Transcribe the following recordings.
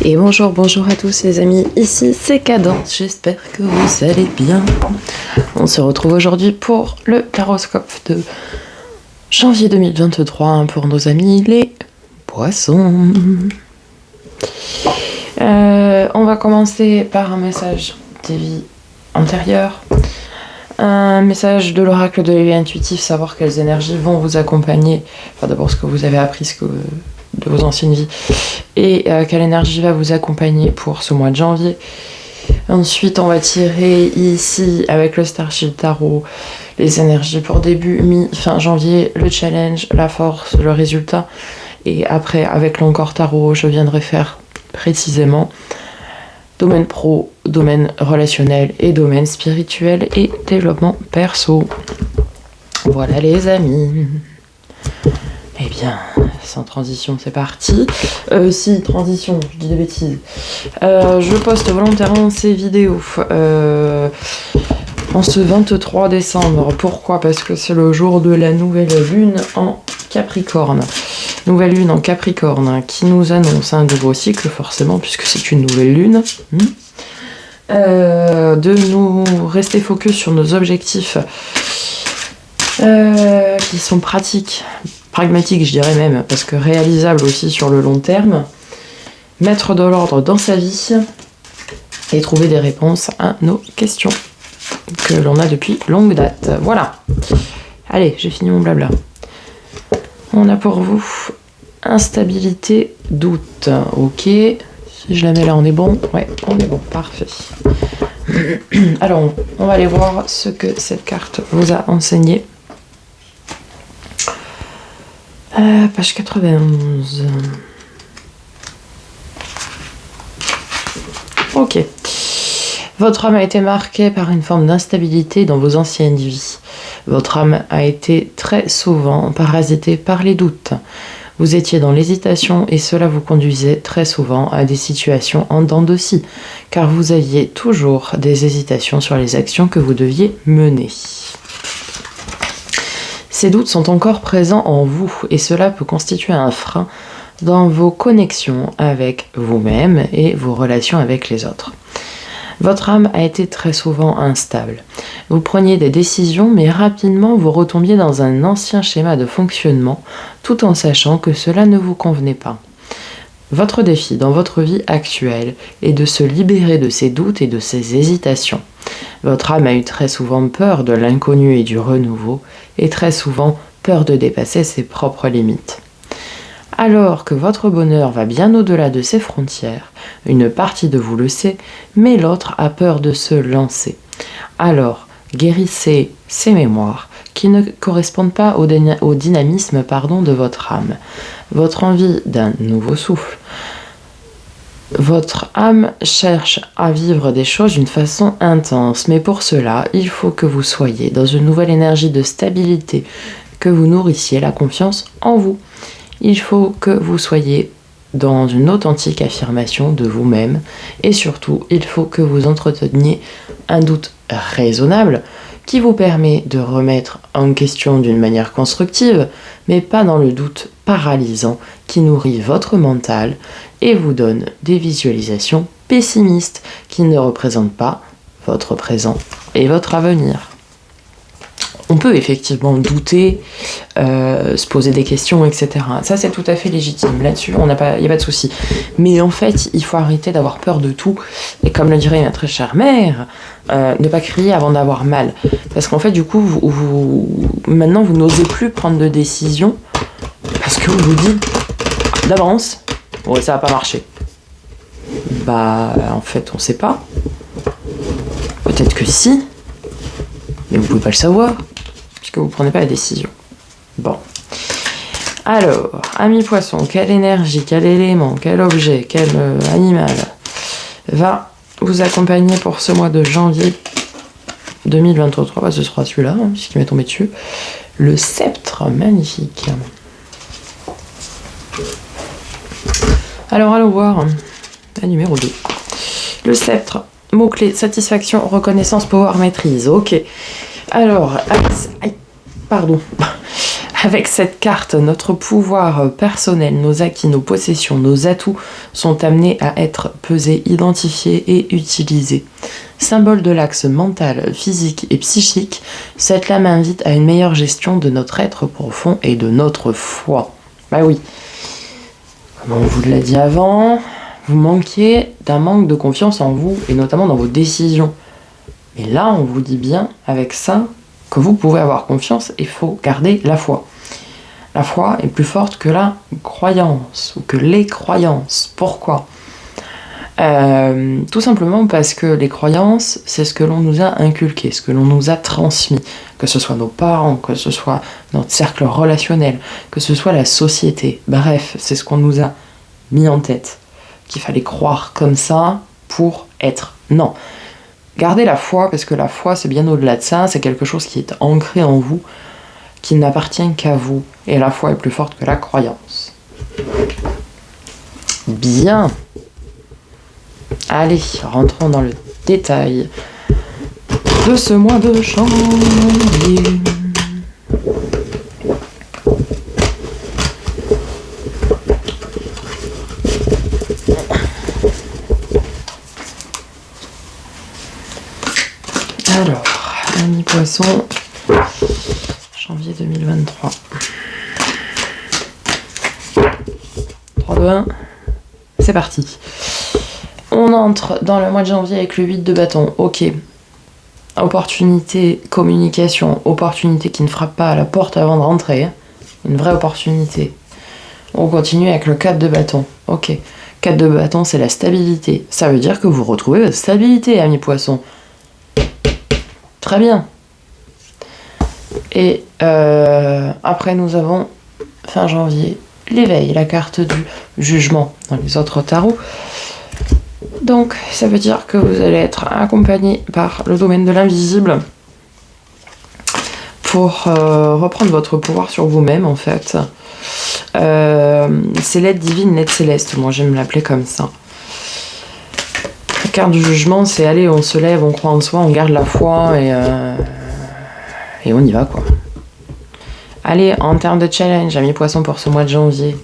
Et bonjour, bonjour à tous les amis, ici c'est Cadence, j'espère que vous allez bien. On se retrouve aujourd'hui pour le taroscope de janvier 2023 pour nos amis les poissons. On va commencer par un message des vies antérieures. Un message de l'oracle de l'éveil intuitif, savoir quelles énergies vont vous accompagner. Enfin d'abord ce que vous avez appris de vos anciennes vies et quelle énergie va vous accompagner pour ce mois de janvier. Ensuite on va tirer ici avec le Starship Tarot les énergies pour début, mi-fin janvier, le challenge, la force, le résultat. Et après avec l'encore tarot je viendrai faire précisément domaine pro, domaine relationnel et domaine spirituel et développement perso. Voilà les amis. Eh bien, sans transition, c'est parti. Si, transition, je dis des bêtises. Je poste volontairement ces vidéos en ce 23 décembre. Pourquoi ? Parce que c'est le jour de la nouvelle lune en Capricorne. Nouvelle lune en Capricorne qui nous annonce un nouveau cycle, forcément, puisque c'est une nouvelle lune. De nous rester focus sur nos objectifs qui sont pratiques, pragmatiques je dirais même, parce que réalisables aussi sur le long terme. Mettre de l'ordre dans sa vie et trouver des réponses à nos questions que l'on a depuis longue date. Voilà. Allez, j'ai fini mon blabla. On a pour vous instabilité, doute. Ok. Si je la mets là, on est bon. Ouais, on est bon. Parfait. Alors, on va aller voir ce que cette carte vous a enseigné. Page 91. Ok. Votre âme a été marquée par une forme d'instabilité dans vos anciennes vies. Votre âme a été très souvent parasitée par les doutes. Vous étiez dans l'hésitation et cela vous conduisait très souvent à des situations en dents de scie, car vous aviez toujours des hésitations sur les actions que vous deviez mener. Ces doutes sont encore présents en vous et cela peut constituer un frein dans vos connexions avec vous-même et vos relations avec les autres. Votre âme a été très souvent instable. Vous preniez des décisions mais rapidement vous retombiez dans un ancien schéma de fonctionnement tout en sachant que cela ne vous convenait pas. Votre défi dans votre vie actuelle est de se libérer de ces doutes et de ces hésitations. Votre âme a eu très souvent peur de l'inconnu et du renouveau, et très souvent peur de dépasser ses propres limites. Alors que votre bonheur va bien au-delà de ses frontières, une partie de vous le sait, mais l'autre a peur de se lancer. Alors, guérissez ces mémoires qui ne correspondent pas au dynamisme de votre âme, votre envie d'un nouveau souffle. Votre âme cherche à vivre des choses d'une façon intense, mais pour cela, il faut que vous soyez dans une nouvelle énergie de stabilité, que vous nourrissiez la confiance en vous. Il faut que vous soyez dans une authentique affirmation de vous-même et surtout, il faut que vous entreteniez un doute raisonnable qui vous permet de remettre en question d'une manière constructive, mais pas dans le doute paralysant qui nourrit votre mental et vous donne des visualisations pessimistes qui ne représentent pas votre présent et votre avenir. On peut effectivement douter, se poser des questions, etc. Ça, c'est tout à fait légitime. Là-dessus, il n'y a pas de souci. Mais en fait, il faut arrêter d'avoir peur de tout. Et comme le dirait ma très chère mère, ne pas crier avant d'avoir mal. Parce qu'en fait, du coup, maintenant, vous n'osez plus prendre de décision parce que vous vous dites d'avance, ouais, ça va pas marcher. Bah, en fait, on sait pas. Peut-être que si, mais vous pouvez pas le savoir. Puisque vous ne prenez pas la décision. Bon. Alors, amis poissons, quelle énergie, quel élément, quel objet, quel animal va vous accompagner pour ce mois de janvier 2023 ? Bah, ce sera celui-là, puisqu'il m'est tombé dessus. Le sceptre, magnifique. Alors, allons voir la numéro 2. Le sceptre, mot-clé, satisfaction, reconnaissance, pouvoir, maîtrise. Ok. Alors, Avec cette carte, notre pouvoir personnel, nos acquis, nos possessions, nos atouts sont amenés à être pesés, identifiés et utilisés. Symbole de l'axe mental, physique et psychique, cette lame invite à une meilleure gestion de notre être profond et de notre foi. Bah oui, comme on vous l'a dit avant, vous manquiez d'un manque de confiance en vous et notamment dans vos décisions. Et là, on vous dit bien avec ça que vous pouvez avoir confiance et il faut garder la foi. La foi est plus forte que la croyance ou que les croyances. Pourquoi ? Tout simplement parce que les croyances, c'est ce que l'on nous a inculqué, ce que l'on nous a transmis, que ce soit nos parents, que ce soit notre cercle relationnel, que ce soit la société. Bref, c'est ce qu'on nous a mis en tête, qu'il fallait croire comme ça pour être. Non. Gardez la foi, parce que la foi, c'est bien au-delà de ça, c'est quelque chose qui est ancré en vous, qui n'appartient qu'à vous. Et la foi est plus forte que la croyance. Bien. Allez, rentrons dans le détail de ce mois de janvier. Alors, ami poisson, janvier 2023. 3, 2, 1, c'est parti. On entre dans le mois de janvier avec le 8 de bâton. Ok. Opportunité, communication. Opportunité qui ne frappe pas à la porte avant de rentrer. Une vraie opportunité. On continue avec le 4 de bâton. Ok. 4 de bâton, c'est la stabilité. Ça veut dire que vous retrouvez votre stabilité, amis poissons. Très bien. Et après, nous avons, fin janvier, l'éveil, la carte du jugement dans les autres tarots. Donc, ça veut dire que vous allez être accompagné par le domaine de l'invisible pour reprendre votre pouvoir sur vous-même, en fait. C'est l'aide divine, l'aide céleste. Moi, j'aime l'appeler comme ça. La carte du jugement, c'est allez, on se lève, on croit en soi, on garde la foi et on y va, quoi. Allez, en termes de challenge, amis poissons, pour ce mois de janvier.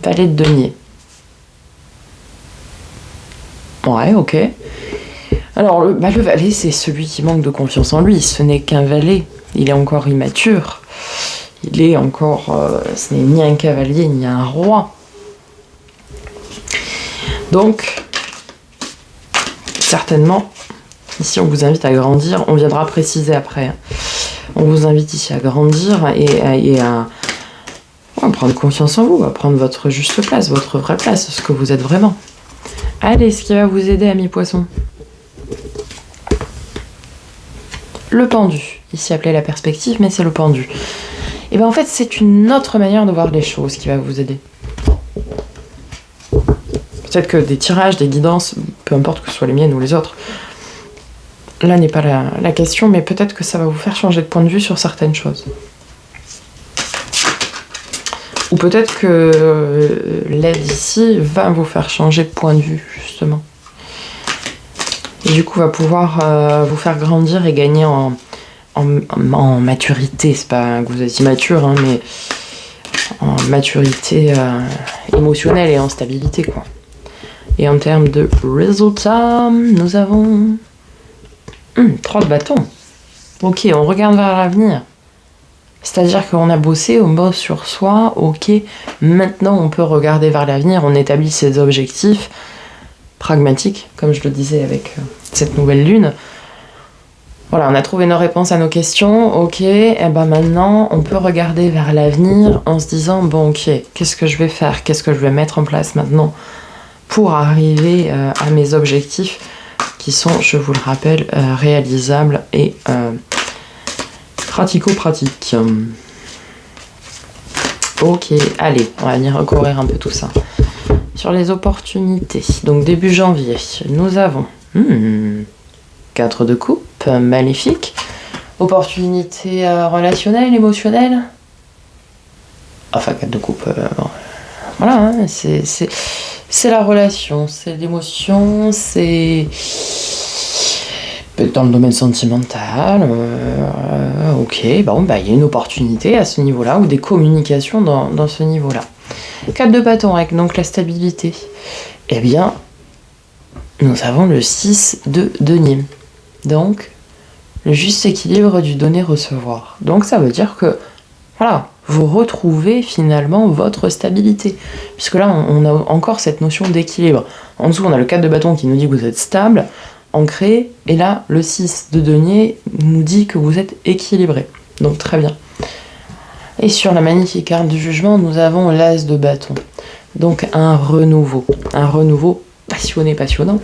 Valet de denier. Ouais, ok. Alors, le valet, c'est celui qui manque de confiance en lui. Ce n'est qu'un valet. Il est encore immature. Il est encore... ce n'est ni un cavalier, ni un roi. Donc, certainement, ici, on vous invite à grandir. On viendra préciser après. On vous invite ici à grandir et à prendre confiance en vous, à prendre votre juste place, votre vraie place, ce que vous êtes vraiment. Allez, ce qui va vous aider, amis poissons. Le pendu. Ici appelé la perspective, mais c'est le pendu. Et bien en fait, c'est une autre manière de voir les choses qui va vous aider. Peut-être que des tirages, des guidances, peu importe que ce soit les miennes ou les autres, là n'est pas la question, mais peut-être que ça va vous faire changer de point de vue sur certaines choses. Ou peut-être que l'aide ici va vous faire changer de point de vue, justement. Et du coup, va pouvoir vous faire grandir et gagner en maturité. C'est pas que vous êtes immature, hein, mais en maturité émotionnelle et en stabilité, quoi. Et en termes de résultats, nous avons 3 de bâton. Ok, on regarde vers l'avenir. C'est-à-dire qu'on a bossé, on bosse sur soi, ok, maintenant on peut regarder vers l'avenir, on établit ses objectifs pragmatiques, comme je le disais avec cette nouvelle lune. Voilà, on a trouvé nos réponses à nos questions, ok, et ben maintenant on peut regarder vers l'avenir en se disant, bon ok, qu'est-ce que je vais faire, qu'est-ce que je vais mettre en place maintenant pour arriver à mes objectifs qui sont, je vous le rappelle, réalisables et pratico-pratique. Ok, allez, on va venir recourir un peu tout ça. Sur les opportunités, donc début janvier, nous avons 4 de coupe, magnifique. Opportunité relationnelle, émotionnelle. Enfin, 4 de coupe, voilà, hein, c'est la relation, c'est l'émotion, c'est Peut-être dans le domaine sentimental, ok, bon, bah, il y a une opportunité à ce niveau-là, ou des communications dans ce niveau-là. 4 de bâton avec donc la stabilité. Eh bien, nous avons le 6 de denier. Donc, le juste équilibre du donner-recevoir. Donc, ça veut dire que, voilà, vous retrouvez finalement votre stabilité. Puisque là, on a encore cette notion d'équilibre. En dessous, on a le 4 de bâton qui nous dit que vous êtes stable, ancré, et là, le 6 de denier nous dit que vous êtes équilibré. Donc, très bien. Et sur la magnifique carte du jugement, nous avons l'as de bâton. Donc, un renouveau passionné, passionnant,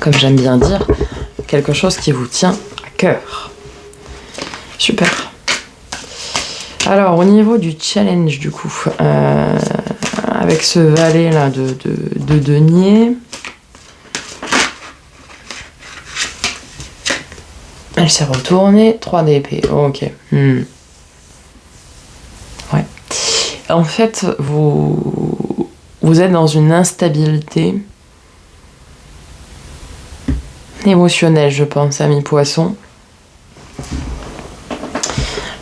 comme j'aime bien dire, quelque chose qui vous tient à cœur. Super. Alors, au niveau du challenge, du coup, avec ce valet là de denier, elle s'est retournée, 3 d'épée, ok. Ouais. En fait, vous êtes dans une instabilité émotionnelle, je pense, ami poisson.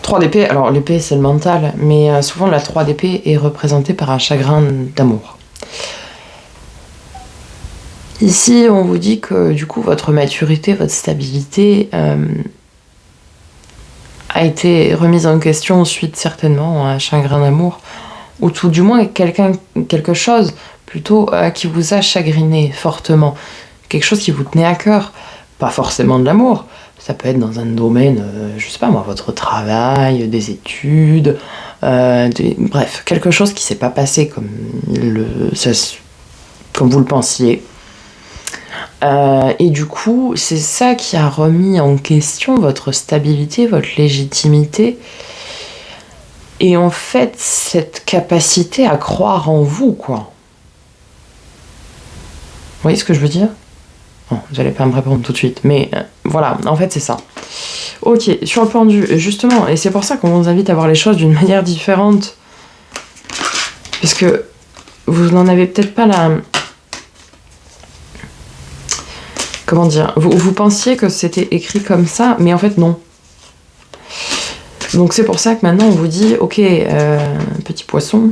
3 d'épée, alors l'épée c'est le mental, mais souvent la 3 d'épée est représentée par un chagrin d'amour. Ici, on vous dit que du coup, votre maturité, votre stabilité a été remise en question suite certainement à un chagrin d'amour, ou tout du moins quelque chose plutôt qui vous a chagriné fortement, quelque chose qui vous tenait à cœur, pas forcément de l'amour, ça peut être dans un domaine, je sais pas moi, votre travail, des études, bref, quelque chose qui s'est pas passé comme vous le pensiez. Et du coup, c'est ça qui a remis en question votre stabilité, votre légitimité, et en fait, cette capacité à croire en vous, quoi. Vous voyez ce que je veux dire ? Bon, vous n'allez pas me répondre tout de suite, mais voilà, en fait, c'est ça. Ok, sur le pendu, justement, et c'est pour ça qu'on vous invite à voir les choses d'une manière différente, parce que vous n'en avez peut-être pas la... Comment dire ? Vous pensiez que c'était écrit comme ça, mais en fait, non. Donc c'est pour ça que maintenant, on vous dit, ok, petit poisson,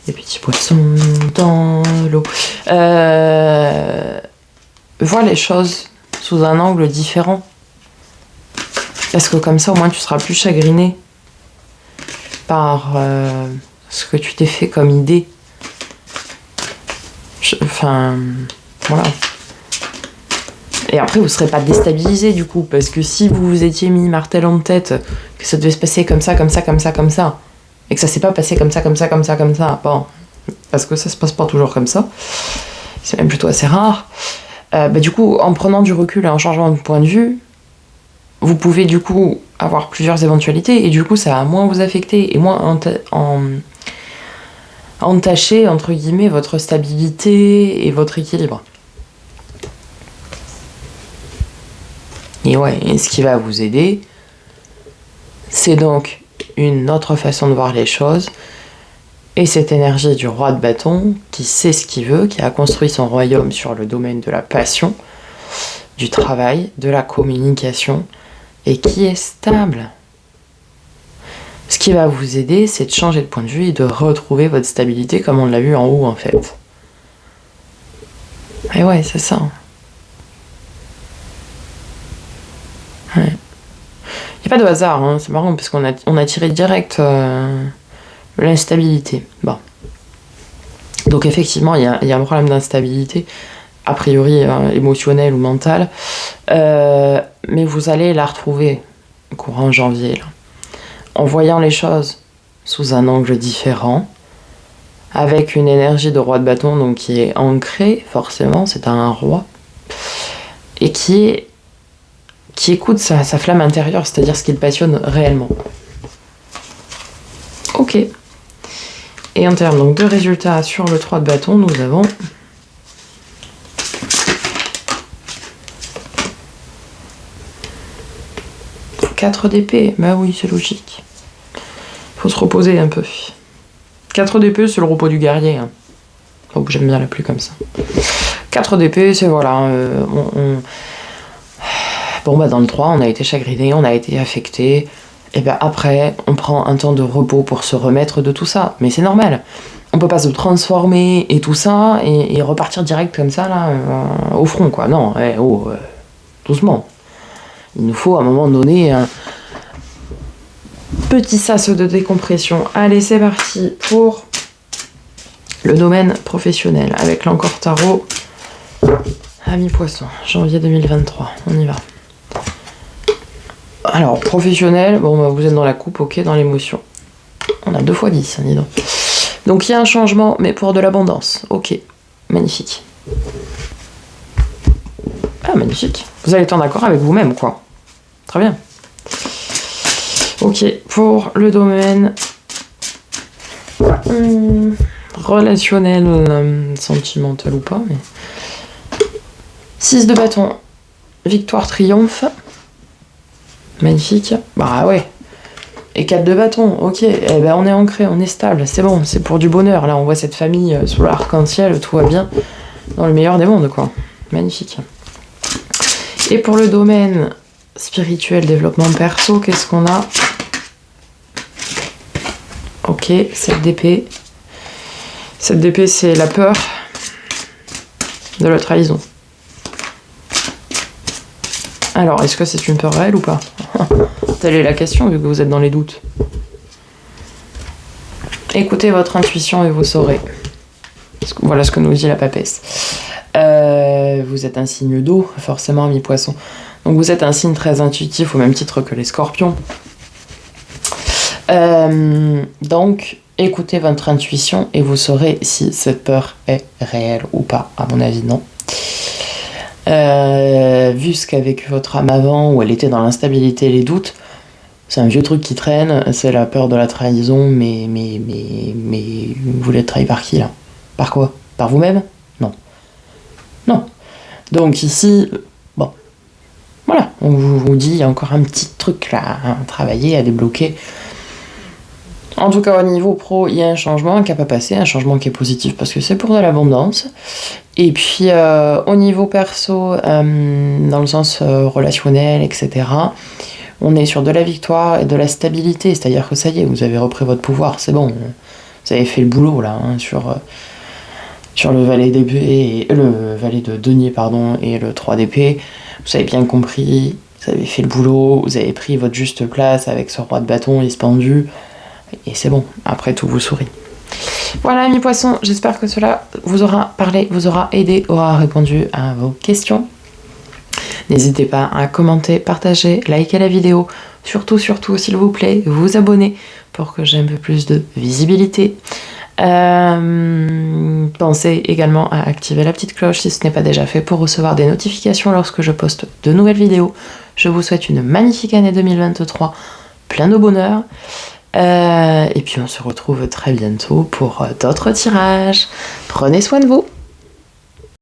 les petits poissons dans l'eau, vois les choses sous un angle différent. Parce que comme ça, au moins, tu seras plus chagriné par ce que tu t'es fait comme idée. Enfin, voilà. Et après, vous ne serez pas déstabilisé du coup, parce que si vous vous étiez mis martel en tête, que ça devait se passer comme ça, et que ça s'est pas passé comme ça, bon, parce que ça se passe pas toujours comme ça, c'est même plutôt assez rare, du coup, en prenant du recul et en changeant de point de vue, vous pouvez du coup avoir plusieurs éventualités, et du coup, ça va moins vous affecter, et moins entacher, entre guillemets, votre stabilité et votre équilibre. Et ouais, et ce qui va vous aider, c'est donc une autre façon de voir les choses, et cette énergie du roi de bâton, qui sait ce qu'il veut, qui a construit son royaume sur le domaine de la passion, du travail, de la communication, et qui est stable. Ce qui va vous aider, c'est de changer de point de vue et de retrouver votre stabilité comme on l'a vu en haut en fait. Et ouais, c'est ça. Ouais. Il n'y a pas de hasard, hein, c'est marrant parce qu'on a tiré direct l'instabilité. Bon. Donc effectivement, il y a un problème d'instabilité, a priori émotionnel ou mental, mais vous allez la retrouver courant janvier, là, en voyant les choses sous un angle différent, avec une énergie de roi de bâton donc qui est ancrée, forcément, c'est un roi, et qui écoute sa flamme intérieure, c'est-à-dire ce qui le passionne réellement. Ok. Et en termes donc, de résultats sur le 3 de bâton, nous avons « 4 d'épée ». Bah oui, c'est logique. Il faut se reposer un peu. 4 d'épée, c'est le repos du guerrier. Hein. Donc j'aime bien l'appeler comme ça. 4 d'épée, c'est voilà... Bon, bah dans le 3, on a été chagriné, on a été affecté. Et ben après, on prend un temps de repos pour se remettre de tout ça. Mais c'est normal. On peut pas se transformer et tout ça et repartir direct comme ça, là, au front, quoi. Non, doucement. Il nous faut à un moment donné un petit sas de décompression. Allez, c'est parti pour le domaine professionnel avec l'Encore Tarot. Amis Poissons, janvier 2023. On y va. Alors, professionnel, bon, bah, vous êtes dans la coupe, ok, dans l'émotion. On a 2 x 10, hein, dis donc. Donc, il y a un changement, mais pour de l'abondance. Ok, magnifique. Ah, magnifique. Vous allez être en accord avec vous-même, quoi. Très bien. Ok, pour le domaine relationnel, sentimental ou pas, mais... 6 de bâton, victoire, triomphe. Magnifique. Bah ouais. Et 4 de bâton, ok. Eh ben on est ancré, on est stable, c'est bon, c'est pour du bonheur. Là, on voit cette famille sous l'arc-en-ciel, tout va bien. Dans le meilleur des mondes, quoi. Magnifique. Et pour le domaine spirituel, développement perso, qu'est-ce qu'on a? Ok, 7 d'épée. 7 d'épée, c'est la peur de la trahison. Alors, est-ce que c'est une peur réelle ou pas? Telle est la question, vu que vous êtes dans les doutes. Écoutez votre intuition et vous saurez. Voilà ce que nous dit la papesse. Vous êtes un signe d'eau, forcément, mi-poisson. Donc vous êtes un signe très intuitif, au même titre que les scorpions. Donc, écoutez votre intuition et vous saurez si cette peur est réelle ou pas. À mon avis, non. Vu ce qu'a vécu votre âme avant, où elle était dans l'instabilité et les doutes, c'est un vieux truc qui traîne, c'est la peur de la trahison, mais vous voulez être trahi par qui, là? Par quoi? Par vous-même? Non. Non. Donc ici, bon, voilà, on vous dit, il y a encore un petit truc là à travailler, à débloquer. En tout cas, au niveau pro, il y a un changement qui n'a pas passé, un changement qui est positif parce que c'est pour de l'abondance. Et puis, au niveau perso, dans le sens relationnel, etc., on est sur de la victoire et de la stabilité. C'est-à-dire que ça y est, vous avez repris votre pouvoir, c'est bon. Vous avez fait le boulot, là, hein, sur le valet d'épée, le valet de denier, pardon, et le 3 d'épée. Vous avez bien compris, vous avez fait le boulot, vous avez pris votre juste place avec ce roi de bâton, il se pendu. Et c'est bon, après tout vous sourit. Voilà, mes poissons, j'espère que cela vous aura parlé, vous aura aidé, aura répondu à vos questions. N'hésitez pas à commenter, partager, liker la vidéo. Surtout, s'il vous plaît, vous abonner pour que j'ai un peu plus de visibilité. Pensez également à activer la petite cloche si ce n'est pas déjà fait pour recevoir des notifications lorsque je poste de nouvelles vidéos. Je vous souhaite une magnifique année 2023, plein de bonheur. Et puis on se retrouve très bientôt pour d'autres tirages. Prenez soin de vous.